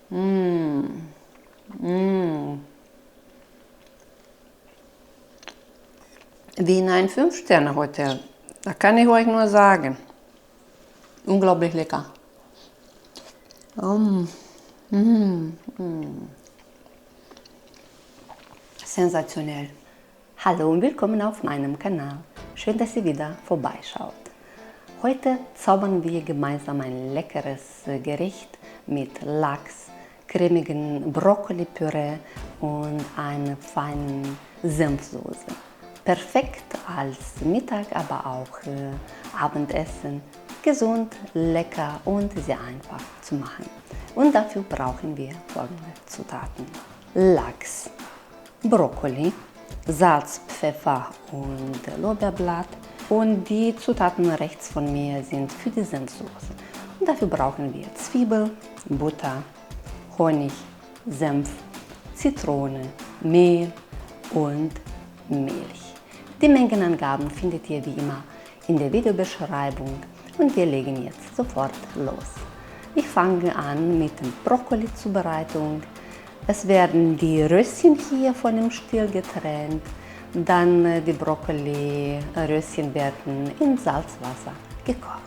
Wie in einem 5-Sterne-Hotel. Da kann ich euch nur sagen. Unglaublich lecker. Sensationell. Hallo und willkommen auf meinem Kanal. Schön, dass ihr wieder vorbeischaut. Heute zaubern wir gemeinsam ein leckeres Gericht mit Lachs, cremigen Brokkoli-Püree und einer feinen Senfsoße. Perfekt als Mittag, aber auch Abendessen. Gesund, lecker und sehr einfach zu machen. Und dafür brauchen wir folgende Zutaten: Lachs, Brokkoli, Salz, Pfeffer und Lorbeerblatt. Und die Zutaten rechts von mir sind für die Senfsoße. Und dafür brauchen wir Zwiebel, Butter, Honig, Senf, Zitrone, Mehl und Milch. Die Mengenangaben findet ihr wie immer in der Videobeschreibung und wir legen jetzt sofort los. Ich fange an mit der Brokkoli-Zubereitung. Es werden die Röschen hier von dem Stiel getrennt. Dann die Brokkoli-Röschen werden in Salzwasser gekocht.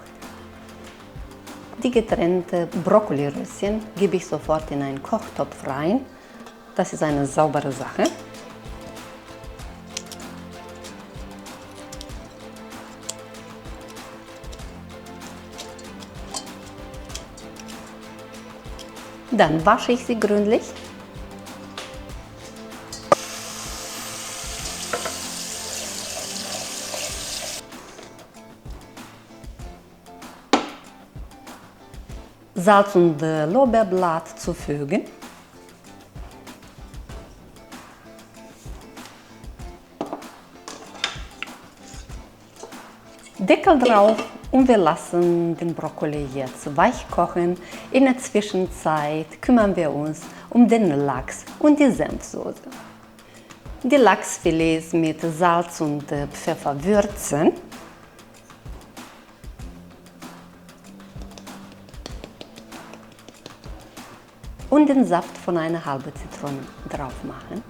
Die getrennte Brokkoli-Röschen gebe ich sofort in einen Kochtopf rein. Das ist eine saubere Sache. Dann wasche ich sie gründlich. Salz und Lorbeerblatt zufügen. Deckel drauf und wir lassen den Brokkoli jetzt weich kochen. In der Zwischenzeit kümmern wir uns um den Lachs und die Senfsoße. Die Lachsfilets mit Salz und Pfeffer würzen. Und den Saft von einer halben Zitrone drauf machen.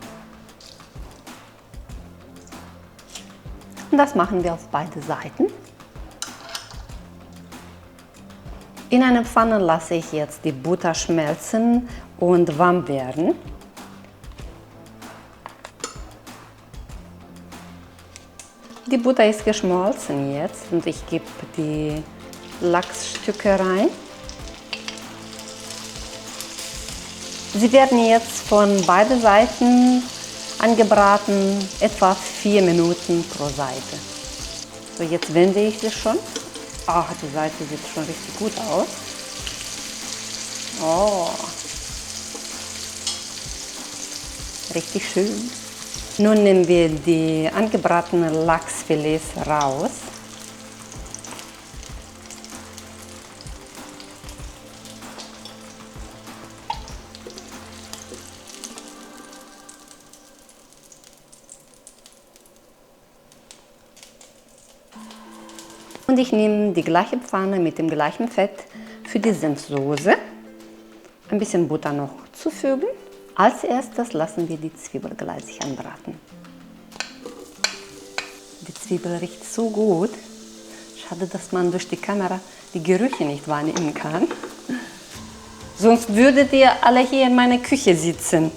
Und das machen wir auf beide Seiten. In einer Pfanne lasse ich jetzt die Butter schmelzen und warm werden. Die Butter ist geschmolzen jetzt und ich gebe die Lachsstücke rein. Sie werden jetzt von beiden Seiten angebraten, etwa 4 Minuten pro Seite. So, jetzt wende ich sie schon. Ach, die Seite sieht schon richtig gut aus. Oh, richtig schön. Nun nehmen wir die angebratenen Lachsfilets raus. Und ich nehme die gleiche Pfanne mit dem gleichen Fett für die Senfsoße. Ein bisschen Butter noch zufügen. Als erstes lassen wir die Zwiebel gleich anbraten. Die Zwiebel riecht so gut. Schade, dass man durch die Kamera die Gerüche nicht wahrnehmen kann. Sonst würdet ihr alle hier in meiner Küche sitzen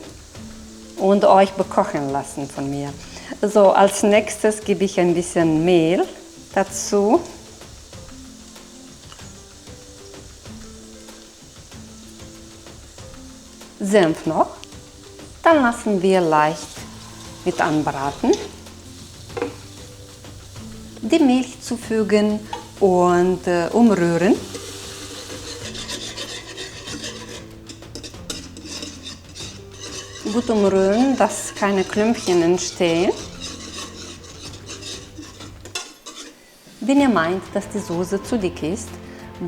und euch bekochen lassen von mir. So, als nächstes gebe ich ein bisschen Mehl dazu. Senf noch. Dann lassen wir leicht mit anbraten. Die Milch zufügen und umrühren. Gut umrühren, dass keine Klümpchen entstehen. Wenn ihr meint, dass die Soße zu dick ist,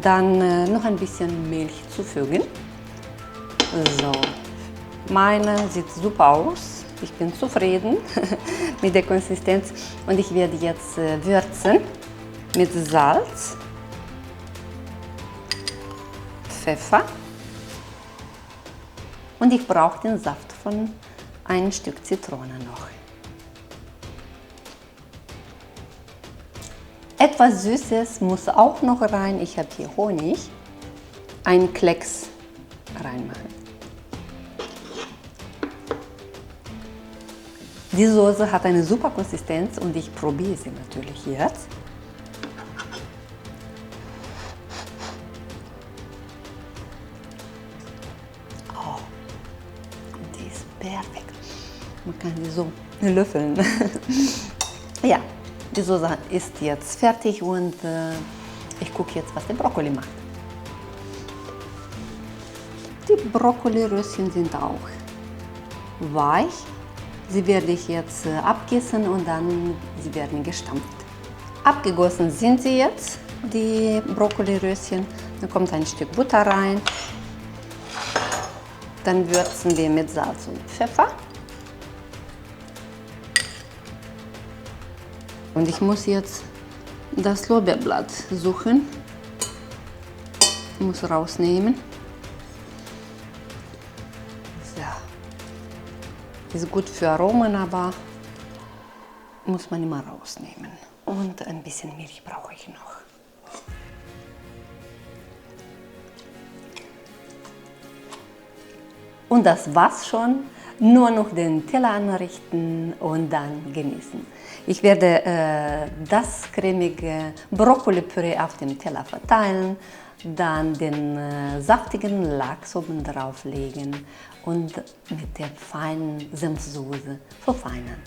dann noch ein bisschen Milch zufügen. So, meine sieht super aus. Ich bin zufrieden mit der Konsistenz und ich werde jetzt würzen mit Salz, Pfeffer, Und ich brauche den Saft von ein Stück Zitrone noch. Etwas Süßes muss auch noch rein. Ich habe hier Honig. Einen Klecks reinmachen. Die Soße hat eine super Konsistenz und ich probiere sie natürlich jetzt. Oh, die ist perfekt. Man kann die so löffeln. Ja, die Soße ist jetzt fertig und ich gucke jetzt, was der Brokkoli macht. Die Brokkoliröschen sind auch weich. Sie werde ich jetzt abgießen und dann sie werden gestampft. Abgegossen sind sie jetzt, die Brokkoliröschen. Dann kommt ein Stück Butter rein. Dann würzen wir mit Salz und Pfeffer. Und ich muss jetzt das Lorbeerblatt suchen. Ich muss rausnehmen. Ist gut für Aromen, aber muss man immer rausnehmen. Und ein bisschen Milch brauche ich noch. Und das war's schon. Nur noch den Teller anrichten und dann genießen. Ich werde das cremige Brokkoli-Püree auf dem Teller verteilen, dann den saftigen Lachs oben drauf legen und mit der feinen Senfsoße verfeinern.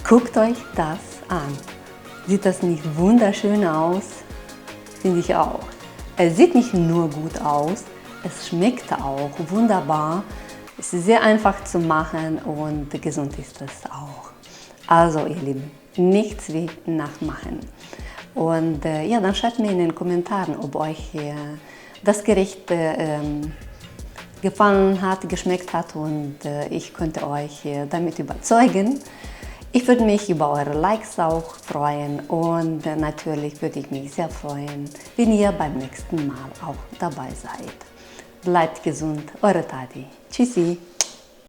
Guckt euch das an. Sieht das nicht wunderschön aus? Finde ich auch. Es sieht nicht nur gut aus, es schmeckt auch wunderbar. Es ist sehr einfach zu machen und gesund ist es auch. Also ihr Lieben, nichts wie nachmachen. Und ja, dann schreibt mir in den Kommentaren, ob euch das Gericht gefallen hat, geschmeckt hat und ich könnte euch damit überzeugen. Ich würde mich über eure Likes auch freuen und natürlich würde ich mich sehr freuen, wenn ihr beim nächsten Mal auch dabei seid. Bleibt gesund, eure Tati. Tschüssi!